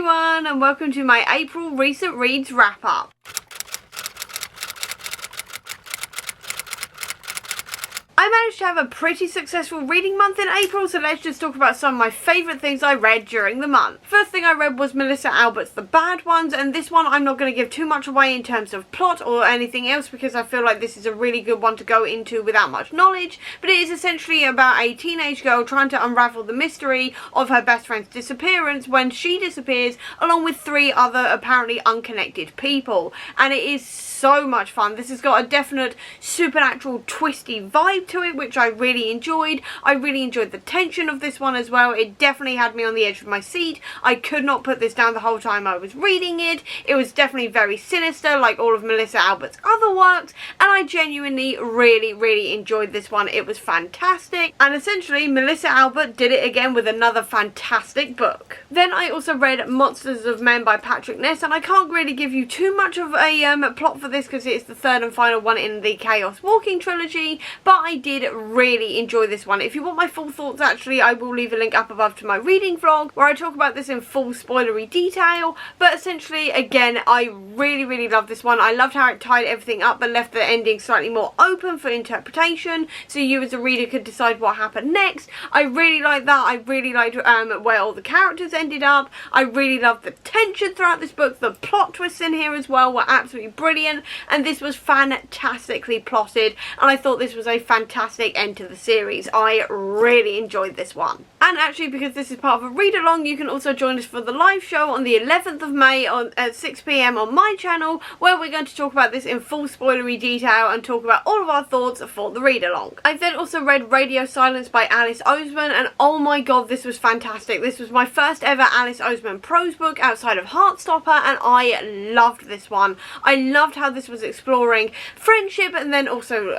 everyone, and welcome to my April Recent Reads wrap-up. I managed to have a pretty successful reading month in April, so let's just talk about some of my favourite things I read during the month. First thing I read was Melissa Albert's The Bad Ones, and this one I'm not going to give too much away in terms of plot or anything else because I feel like this is a really good one to go into without much knowledge, but it is essentially about a teenage girl trying to unravel the mystery of her best friend's disappearance when she disappears along with 3 other apparently unconnected people, and it is so much fun. This has got a definite supernatural twisty vibe to it, which I really enjoyed. I really enjoyed the tension of this one as well. It definitely had me on the edge of my seat. I could not put this down the whole time I was reading it. It was definitely very sinister, like all of Melissa Albert's other works, and I genuinely really enjoyed this one. It was fantastic, and essentially Melissa Albert did it again with another fantastic book. Then I also read Monsters of Men by Patrick Ness, and I can't really give you too much of a plot for this because it's the third and final one in the Chaos Walking trilogy, but I did really enjoy this one. If you want my full thoughts, actually, I will leave a link up above to my reading vlog where I talk about this in full spoilery detail, but essentially, again, I really loved this one. I loved how it tied everything up but left the ending slightly more open for interpretation, so you as a reader could decide what happened next. I really liked that. I really liked where all the characters ended up. I really loved the tension throughout this book. The plot twists in here as well were absolutely brilliant, and this was fantastically plotted, and I thought this was a fantastic end to the series. I really enjoyed this one. And actually, because this is part of a read-along, you can also join us for the live show on the 11th of May at 6 PM on my channel, where we're going to talk about this in full spoilery detail and talk about all of our thoughts for the read-along. I then also read Radio Silence by Alice Oseman, and oh my god, this was fantastic. This was my first ever Alice Oseman prose book outside of Heartstopper, and I loved this one. I loved how this was exploring friendship and then also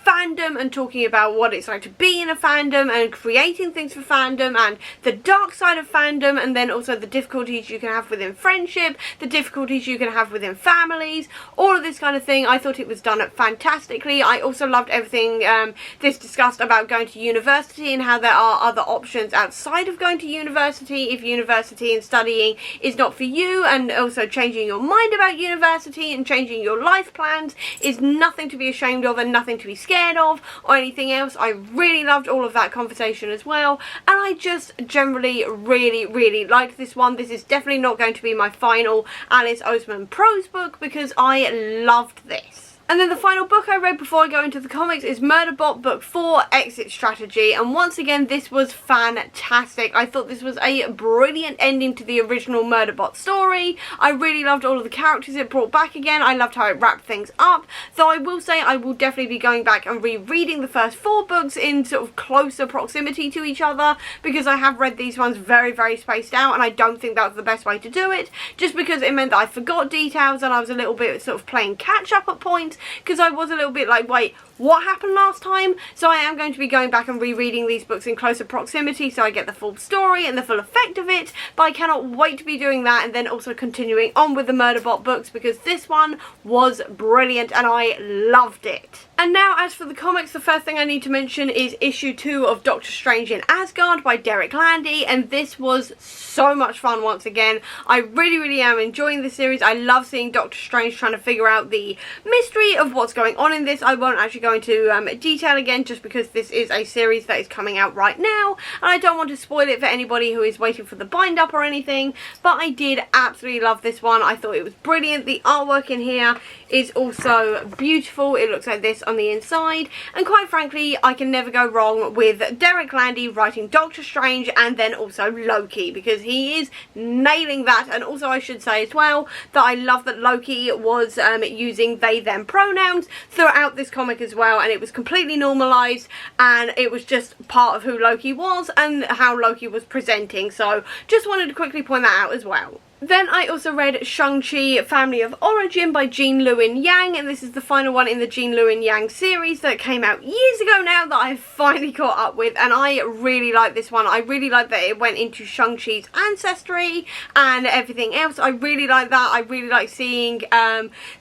fandom, and talking about what it's like to be in a fandom and creating things for fandom and the dark side of fandom, and then also the difficulties you can have within friendship, the difficulties you can have within families, all of this kind of thing. I thought it was done fantastically. I also loved everything this discussed about going to university and how there are other options outside of going to university if university and studying is not for you, and also changing your mind about university and changing your life plans is nothing to be ashamed of and nothing to be scared of or anything else. I really loved all of that conversation as well, and I just generally really liked this one. This is definitely not going to be my final Alice Oseman prose book because I loved this. And then the final book I read before I go into the comics is Murderbot Book 4, Exit Strategy, and once again this was fantastic. I thought this was a brilliant ending to the original Murderbot story. I really loved all of the characters it brought back again. I loved how it wrapped things up, though I will say I will definitely be going back and rereading the first 4 books in sort of closer proximity to each other, because I have read these ones very spaced out, and I don't think that was the best way to do it, just because it meant that I forgot details and I was a little bit sort of playing catch up at points, because I was a little bit like, wait, what happened last time? So I am going to be going back and rereading these books in closer proximity so I get the full story and the full effect of it, but I cannot wait to be doing that, and then also continuing on with the Murderbot books because this one was brilliant and I loved it. And now, as for the comics, the first thing I need to mention is issue 2 of Doctor Strange in Asgard by Derek Landy, and this was so much fun once again. I really am enjoying this series. I love seeing Doctor Strange trying to figure out the mystery of what's going on in this. I won't actually go into detail again just because this is a series that is coming out right now, and I don't want to spoil it for anybody who is waiting for the bind-up or anything, but I did absolutely love this one. I thought it was brilliant. The artwork in here is also beautiful. It looks like this on the inside, and quite frankly I can never go wrong with Derek Landy writing Doctor Strange and then also Loki, because he is nailing that. And also I should say as well that I love that Loki was using they them pronouns throughout this comic as well, and it was completely normalized, and it was just part of who Loki was and how Loki was presenting, so just wanted to quickly point that out as well. Then I also read Shang-Chi Family of Origin by Jean Lewin Yang, and this is the final one in the Jean Lewin Yang series that came out years ago now that I've finally caught up with, and I really like this one. I really like that it went into Shang-Chi's ancestry and everything else. I really like that. I really like seeing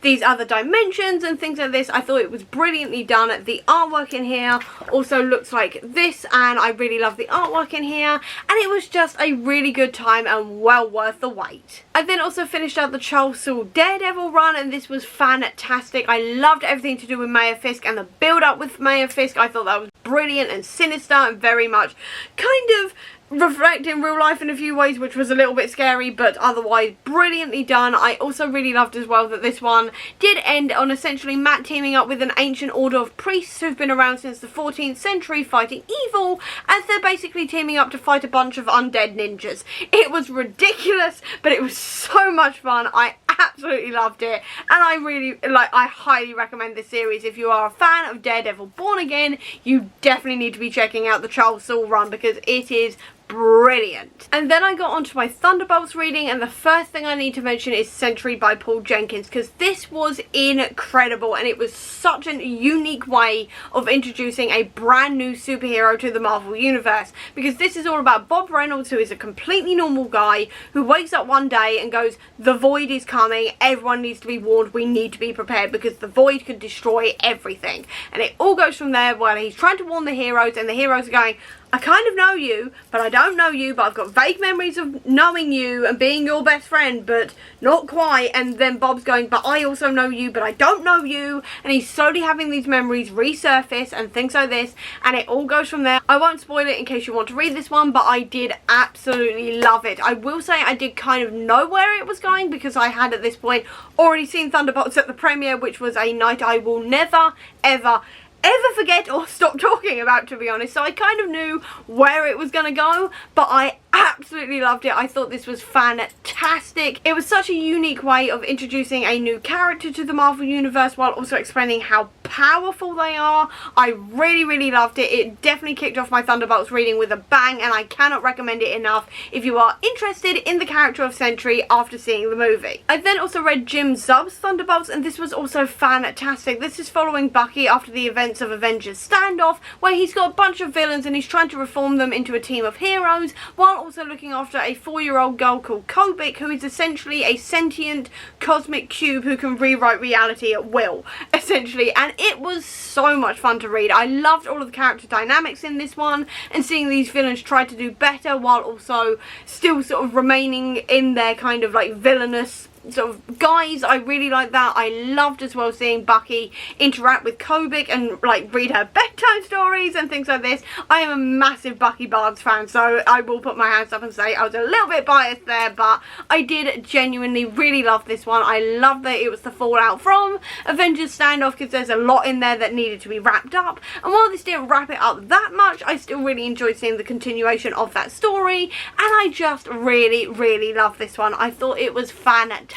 these other dimensions and things like this. I thought it was brilliantly done. The artwork in here also looks like this, and I really love the artwork in here, and it was just a really good time and well worth the wait. it. I then also finished out the Charles Soule Daredevil run, and this was fantastic. I loved everything to do with Mayor Fisk and the build up with Mayor Fisk. I thought that was brilliant and sinister and very much kind of reflecting real life in a few ways, which was a little bit scary, but otherwise brilliantly done. I also really loved as well that this one did end on essentially Matt teaming up with an ancient order of priests who've been around since the 14th century fighting evil, as they're basically teaming up to fight a bunch of undead ninjas. It was ridiculous, but it was so much fun. I absolutely loved it, and I highly recommend this series. If you are a fan of Daredevil Born Again, you definitely need to be checking out the Charles Soule run because it is brilliant. And then I got onto my Thunderbolts reading, and the first thing I need to mention is Sentry by Paul Jenkins, because this was incredible and it was such a unique way of introducing a brand new superhero to the Marvel Universe, because this is all about Bob Reynolds, who is a completely normal guy who wakes up one day and goes, the Void is coming, everyone needs to be warned, we need to be prepared because the Void could destroy everything. And it all goes from there where he's trying to warn the heroes, and the heroes are going, I kind of know you, but I don't know you, but I've got vague memories of knowing you and being your best friend, but not quite. And then Bob's going, but I also know you, but I don't know you. And he's slowly having these memories resurface and things like this, and it all goes from there. I won't spoil it in case you want to read this one, but I did absolutely love it. I will say I did kind of know where it was going because I had at this point already seen Thunderbolts at the premiere, which was a night I will never, ever forget or stop talking about, to be honest. So I kind of knew where it was going to go, but I absolutely loved it. I thought this was fantastic. It was such a unique way of introducing a new character to the Marvel Universe while also explaining how powerful they are. I really loved it. It definitely kicked off my Thunderbolts reading with a bang, and I cannot recommend it enough if you are interested in the character of Sentry after seeing the movie. I then also read Jim Zub's Thunderbolts, and this was also fantastic. This is following Bucky after the events of Avengers Standoff, where he's got a bunch of villains and he's trying to reform them into a team of heroes, while also looking after a 4-year-old girl called Kobik, who is essentially a sentient cosmic cube who can rewrite reality at will, essentially. And it was so much fun to read. I loved all of the character dynamics in this one, and seeing these villains try to do better while also still sort of remaining in their kind of like villainous sort of guys. I really like that. I loved as well seeing Bucky interact with Kobik and like read her bedtime stories and things like this. I am a massive Bucky Barnes fan, so I will put my hands up and say I was a little bit biased there, but I did genuinely really love this one. I love that it was the fallout from Avengers Standoff, because there's a lot in there that needed to be wrapped up, and while this didn't wrap it up that much, I still really enjoyed seeing the continuation of that story, and I just really love this one. I thought it was fantastic.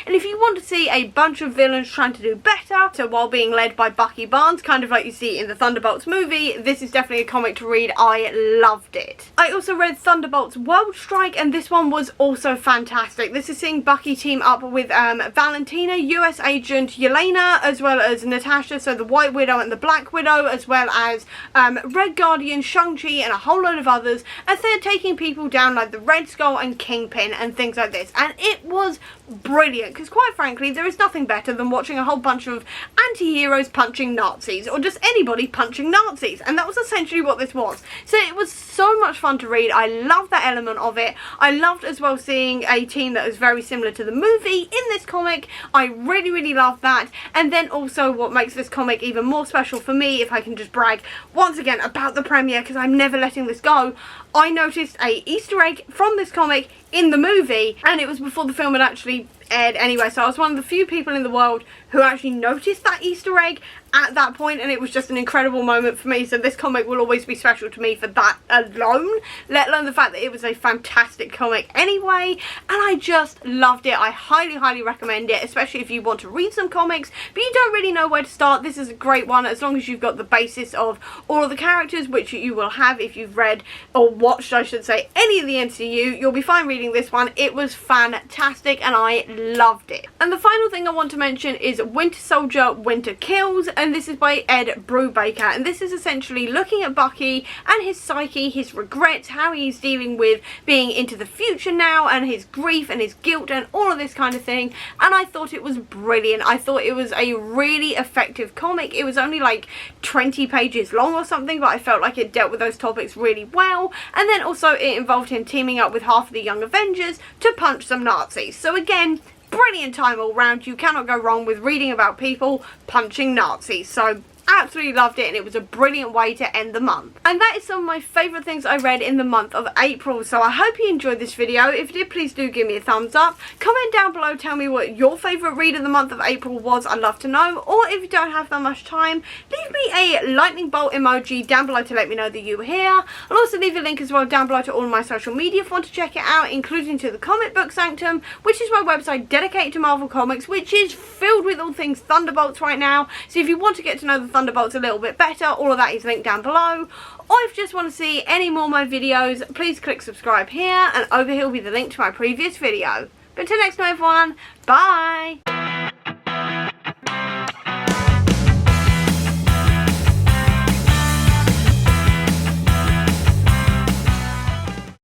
And if you want to see a bunch of villains trying to do better, so while being led by Bucky Barnes, kind of like you see in the Thunderbolts movie, this is definitely a comic to read. I loved it. I also read Thunderbolts World Strike, and this one was also fantastic. This is seeing Bucky team up with Valentina, US Agent Yelena, as well as Natasha, so the White Widow and the Black Widow, as well as Red Guardian, Shang-Chi, and a whole load of others, as they're taking people down like the Red Skull and Kingpin and things like this. And it was brilliant, because quite frankly there is nothing better than watching a whole bunch of anti-heroes punching Nazis, or just anybody punching Nazis, and that was essentially what this was. So it was so much fun to read. I loved that element of it. I loved as well seeing a team that was very similar to the movie in this comic. I really loved that. And then also what makes this comic even more special for me, if I can just brag once again about the premiere, because I'm never letting this go, I noticed a Easter egg from this comic in the movie, and it was before the film had actually aired anyway, so I was one of the few people in the world who actually noticed that Easter egg at that point, and it was just an incredible moment for me. So this comic will always be special to me for that alone, let alone the fact that it was a fantastic comic anyway, and I just loved it. I highly recommend it, especially if you want to read some comics but you don't really know where to start. This is a great one, as long as you've got the basis of all of the characters, which you will have if you've read or watched, I should say, any of the MCU. You'll be fine reading this one. It was fantastic and I loved it. And the final thing I want to mention is Winter Soldier, Winter Kills, and this is by Ed Brubaker, and this is essentially looking at Bucky and his psyche, his regrets, how he's dealing with being into the future now, and his grief and his guilt and all of this kind of thing. And I thought it was brilliant. I thought it was a really effective comic. It was only like 20 pages long or something, but I felt like it dealt with those topics really well. And then also it involved him teaming up with half of the Young Avengers to punch some Nazis. So again, brilliant time all round. You cannot go wrong with reading about people punching Nazis. So absolutely loved it, and it was a brilliant way to end the month. And that is some of my favourite things I read in the month of April. So I hope you enjoyed this video. If you did, please do give me a thumbs up. Comment down below, tell me what your favourite read of the month of April was. I'd love to know. Or if you don't have that much time, leave me a lightning bolt emoji down below to let me know that you were here. I'll also leave a link as well down below to all of my social media if you want to check it out, including to the Comic Book Sanctum, which is my website dedicated to Marvel Comics, which is filled with all things Thunderbolts right now. So if you want to get to know the Thunderbolts a little bit better, all of that is linked down below. Or if you just want to see any more of my videos, please click subscribe here, and over here will be the link to my previous video. But until next time everyone, bye!